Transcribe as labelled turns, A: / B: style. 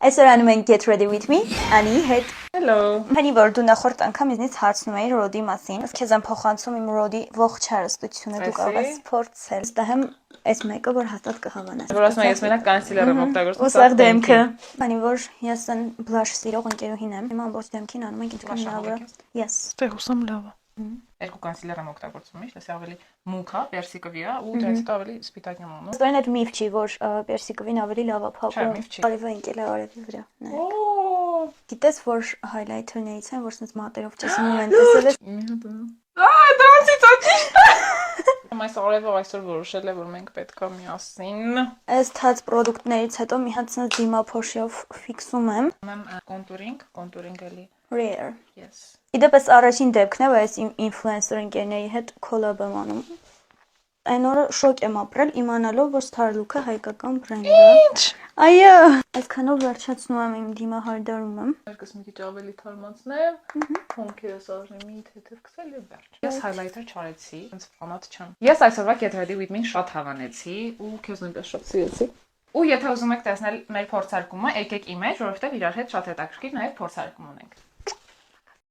A: Այսօր անում ենք Get Ready With Me, Անի հետ։
B: Hello։
A: Քանի որ դու նախորդ անգամ ինձնից հարցնում էիր ռոդի մասին, ես քեզ եմ փոխանցում իմ ռոդի ողջ հարստությունը, դու կարող ես փորձել։ Ստահեմ այս մեկը, որ հաստատ կհավանաս։
B: Որ ասում ես մենակ կոնսիլեր եմ օգտագործում։
A: Ու սաղ դեմքը։ Քանի որ ես այն բլաշ սիրող ընկերուհին եմ, հիմա ամբողջ դեմքին անում ենք ինչքան լավ է։ Yes։
B: Դե հուսամ լավ է։ Երկու կոնսիլեր եմ օգտագործում, իսկ ավելի մուգ է, պերսիկովի է, ու դրանից հետո ավելի սպիտակի մոնում։
A: Ստորեն այդ միֆ չի, որ պերսիկովին ավելի լավ է փակում։ Արևը ընկել է արևի վրա։
B: Օ՜։
A: Գիտես, որ հայլայթերներից են, որ sense մատերով չես մոմենտ տեսել ես։
B: Դրանից աճիշտ։ Այս արևը այսօր որոշել է, որ մենք պետք է միասին։
A: Այս թաց պրոդուկտներից հետո մի հատ sense դիմափոշիով ֆիքսում եմ։
B: Ում կոնտուրինգ էլի։
A: Rare։
B: Yes։
A: Իդեպս առաջին դեպքն է, որ այս ինֆլուենսեր ընկերների հետ collab եմ անում։ Այն օրը շոկ եմ ապրել, իմանալով, որ Starlook-ը հայկական բրենդ է։
B: Ինչ։
A: Այո։ Այսքանով վերջացնում եմ իմ դիմահարդարումը։
B: Երկս մի քիչ ավելի թարմացնեմ, հոնքերս արժի մի թեթև քսել եւ վերջ։ Ես highlighter չարեցի, ոնց ֆանատ չեմ։ Ես այսօրվա Get Ready With Me-ին շատ հավանեցի ու քեզ նույնպես շատ սիրեցի։ Ու եթե ուզում եք տեսնել մեր փորձարկումը, եկեք իմ մեջ, որովհետեւ իրար հետ շատ հետաքրքիր նաեւ փորձարկում ունենք։